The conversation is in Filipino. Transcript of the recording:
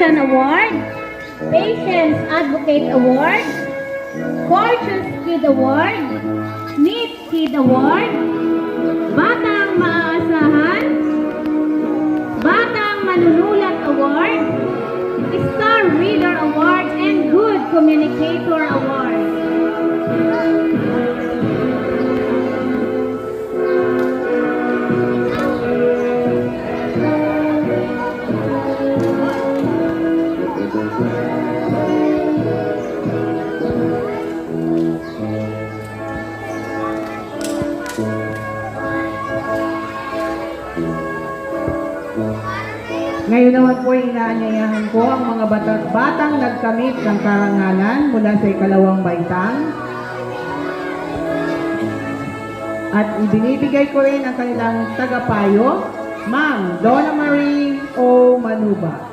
Action Award, Patience Advocate Award, Gorgeous Kid Award, Neat Kid Award, Batang Maaasahan, Batang Manunulat Award, Star Reader Award, and Good Communicator Award. Ngayon naman po inaanyayahan ko ang mga batang nagkamit ng karangalan mula sa ikalawang baitang. At ibinibigay ko rin ang kanilang tagapayo, Ma'am Donna Marie O. Manuba.